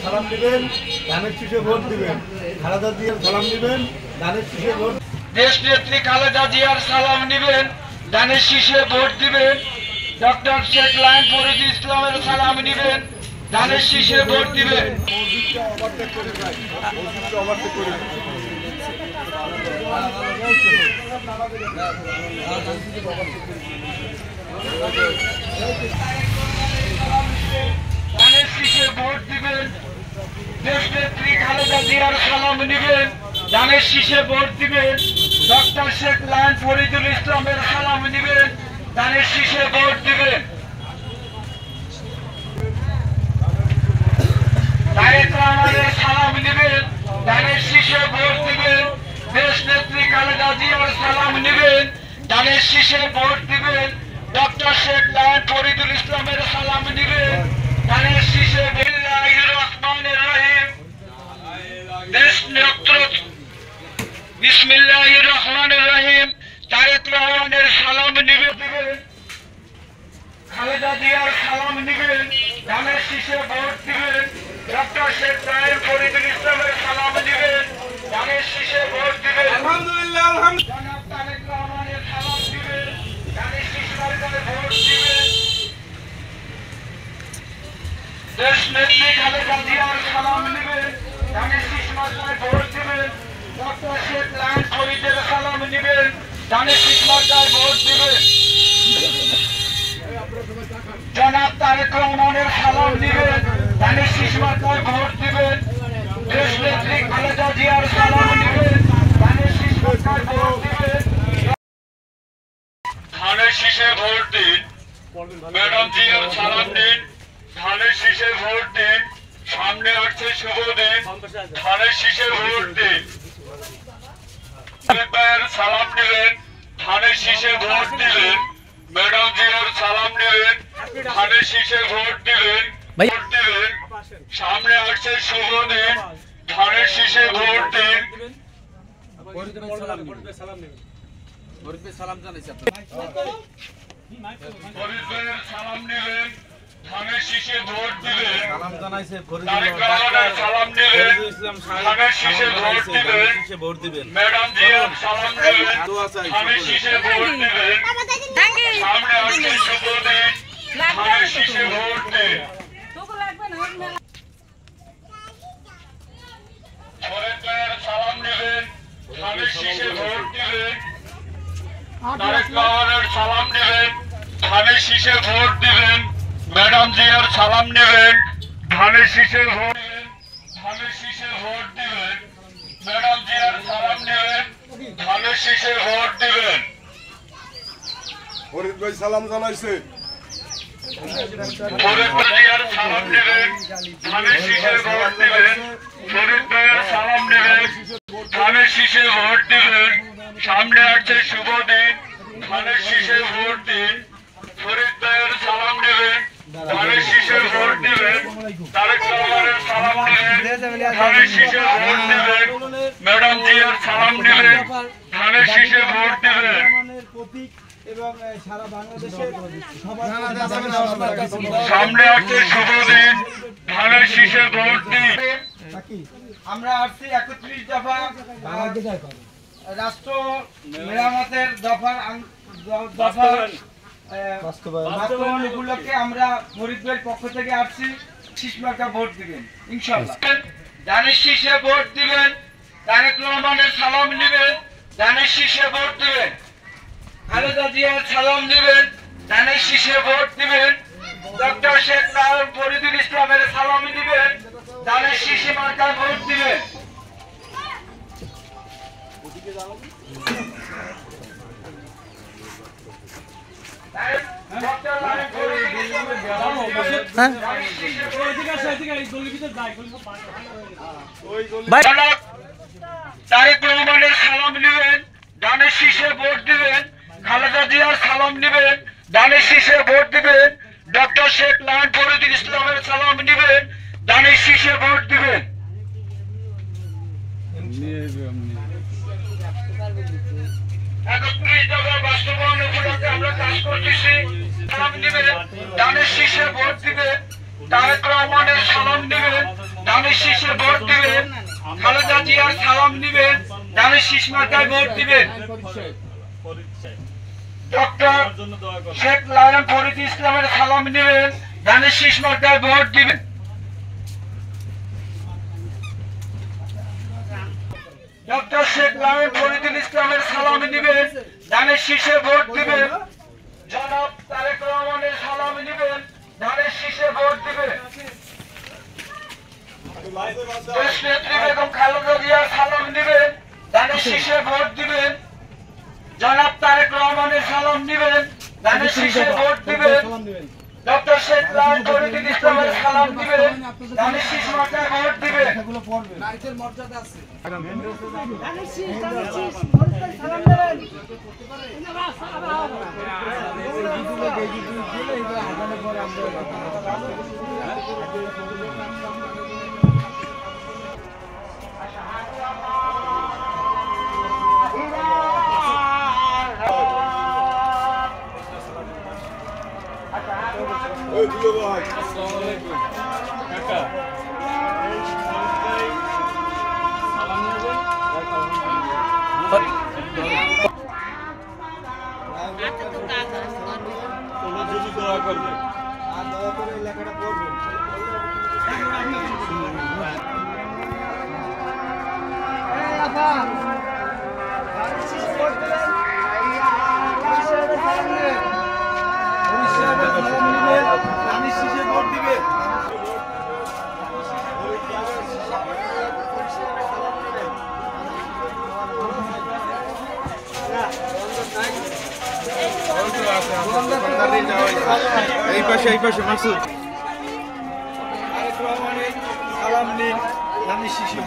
সালাম দিবেন, ধানের শীষে ভোট দিবেন। খালেদা জিয়ার সালাম দিবেন, ধানের শীষে ভোট। দেশ নেত্রী খালেদা জিয়ার সালাম নিবেন, ধানের শীষে ভোট দিবেন। ডক্টর শেখ লায়ন ফরিদুল ইসলামের সালাম নিবেন, ধানের শীষে ভোট দিবেন। ধানের শীষে ভোট দিবেন, দেশ নেত্রী খালেদা জিয়ার সালাম নিবেন, ধানের শীষে ভোট দিবেন। ডক্টর শেখ লায়ন ফরিদুল ইসলামের সালাম নিবেন, ধানের শীষে ভোট দিবেন। তারেক রহমানের সালাম নিবেন, ধানের শীষে ভোট দিবেন। দেশ নেত্রী খালেদা জিয়ার সালাম নিবেন, ধানের শীষে ভোট দিবেন। ডক্টর শেখ লায়ন ফরিদুল ইসলামের সালাম নিবেন, ধানের শীষে। বিসমিল্লাহির রহমানির রহিম। দেশ নেত্রী বিসমিল্লাহির রহমানির রহিম। তারেক রহমানের সালাম নিবেন, খালেদা জিয়ার সালাম নিবেন, ধানের শীষে ভোট দিবেন। ডক্টর শেখ লায়ন ফরিদুল ইসলামের সালাম নিবেন, ধানের শীষে ভোট দিবেন। আলহামদুলিল্লাহ, আলহামদুলিল্লাহ। তারেক রহমানের সালাম দিবেন, ধানের শীষে ভোট দিবেন। দেশ নেত্রী খালেদা জিয়ার সালাম নিবেন, ধানের শীষে ভোট দিবেন। ডক্টর শেখ লায়ন ফরিদের সালাম নিবেন, ধানের শীষে ভোট দিবেন। জনাব তারেক রহমানের সালাম নিবেন, ধানের শীষে ভোট দিবেন। দেশ নেত্রী খালেদা জিয়ার সালাম নিবেন, ধানের শীষে ভোট দিবেন। ধানের শীষে ভোট দিন, ম্যাডাম জিয়ার সালাম দিন, ধানের শীষে ভোট দিন। সামনে আসছে শুভ দিন, ধানের শীষে ভোট দিন। সালাম নেবেন, ধানের শীষে ভোট দিবেন। ম্যাডাম জিয়ার সালাম নেবেন, ধানের শীষে ভোট দিবেন। ভোট দিবেন, সামনে আসছে শুভ দিন, ধানের শীষে ভোট দিন। সালাম নেবেন, ধানের শীষে ভোট দিবেন। তারেক রহমানের সালাম নেবেন, ধানের শীষে ভোট দিবেন। ম্যাডাম জিয়ার সালাম নেবেন, ধানের শীষে ভোট দিবেন। সামনে আসছে শুভ দিন, ধানের শীষে ভোট দিন। সালাম নেবেন, ধানের শীষে ভোট দিবেন। তারেক রহমানের সালাম নেবেন, ধানের শীষে ভোট দিবেন। ম্যাডাম জিয়ার সালাম নেবেন, ধানের শীষে ভোট দিবেন। ধানের শীষে ভোট দিবেন। ম্যাডাম জিয়ার সালাম নেবেন, ধানের শীষে ভোট দিবেন। ফরিদ ভাই সালাম জানাইছে। ফরিদ ভাইয়ের সালাম নেবেন, ধানের শীষে ভোট দিবেন। ফরিদ ভাইয়ের সালাম নেবেন, ধানের শীষে ভোট দিবেন। সামনে আসছে শুভ দিন, ধানের শীষে ভোট দিন। ফরিদ ভাইয়ের সালাম নেবেন, ধানের শীষে ভোট দিবেন। তারেক রহমানের সালাম নেবেন, ধানের শীষে ভোট দিবেন। ম্যাডাম জিয়ার সালাম নেবেন, ধানের শীষে ভোট দিবেন। সামনে আসছে শুভ দিন, ধানের শীষে ভোট দিন। আমরা আসছি 31 দফা রাষ্ট্র মেরামতের বাস্তবায়ন উপলক্ষে আমরা ফরিদপুরের পক্ষ থেকে আসছি। শীষ মার্কা ভোট দিবেন ইনশাআল্লাহ। ধানের শীষে ভোট দিবেন, তারেক রহমানের সালাম নেবেন, ধানের শীষে ভোট দিবেন। খালেদা জিয়ার সালাম নেবেন, ধানের শীষে ভোট দিবেন। ডক্টর শেখ লায়ন ফরিদুল ইসলামের সালাম নেবেন, ধানের শীষে মার্কায় ভোট দিবেন। তারেক রহমানের সালাম নেবেন, ধানের শীষে ভোট দিবেন। খালেদা জিয়ার সালাম নেবেন, ধানের শীষে ভোট দিবেন। ডক্টর শেখ লায়ন ফরিদুল ইসলামের সালাম নেবেন, ধানের শীষে ভোট দিবেন। বাস্তবায়ন উপলক্ষে আমরা কাজ করতেছি সালাম নেবেন ধানের শীষে ভোট দিবেন তারেক রহমানের সালাম নেবেন ধানের শীষে ভোট দিবেন খালেদা জিয়ার সালাম নেবেন ধানের শীষ মার্কায় ভোট দিবেন ডক্টর শেখ লায়ন ফরিদ ইসলামের সালাম নেবেন ধানের শীষ মার্কায় ভোট দিবেন ডক্টর শেখ লায়ন ফরিদ ইসলামের সালাম নেবেন ধানের শীষে ভোট দিবেন জনাব তারেক রহমানের সালাম নেবেন ধানের শীষে ভোট দিবেন দেশনেত্রী বেগম খালেদা জিয়ার সালাম নেবেন ধানের শীষে ভোট দিবেন জনাব তারেক রহমানের সালাম নেবেন ধানের শীষে ভোট দিবেন ডক্টর শেখ লায়ন ফরিদ ইসলামের সালাম দিবেন ধানের শীষ মার্কায় ভোট দিবেন নারীদের মর্যাদা আছে আসসালামু আলাইকুম কাকা তোমার যদি দোয়া করবে আর দয়া করে লেখাটা পড়বেন এই আপা এই পাশে মাসুদ সালাম নিন ধানের শীষে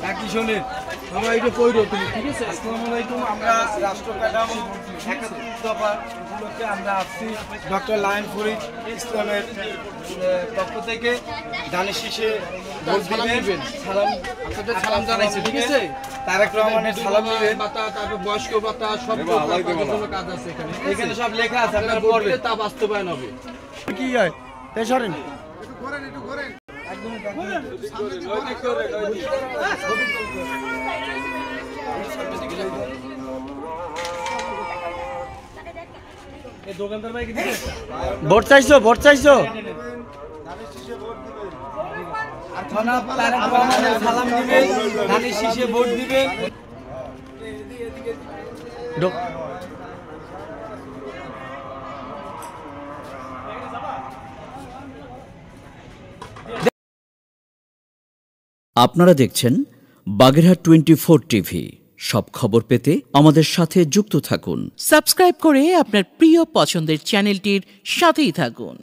নাকি শোনেন আমরা এটা কইরো তুমি ঠিক আছে আসসালামু আলাইকুম আমরা রাষ্ট্র কাঠামো 71 দফা উপলক্ষে আমরা আসছি ডক্টর লায়ন ফরিদ ইসলামের পক্ষ থেকে ধানের শীষে ভোট দিবেন সালাম আপনাদের সালাম জানাইছে ঠিক আছে তারেক রহমানের সালাম দিবেন ভাতা তারপর বয়স্ক ভাতা সব কাজ আছে এখানে সব লেখা আছে আপনারা পড়বেন তা বাস্তবায়ন হবে কি হয় পেছরেন একটু ঘোরেন একদম ভোট চাইছো সালাম দিবেন ধানের শীষে ভোট দিবেন আপনারা দেখছেন বাগেরহাট 24 টিভি। সব খবর পেতে আমাদের সাথে যুক্ত থাকুন। সাবস্ক্রাইব করে আপনার প্রিয় পছন্দের চ্যানেলটির সাথেই থাকুন।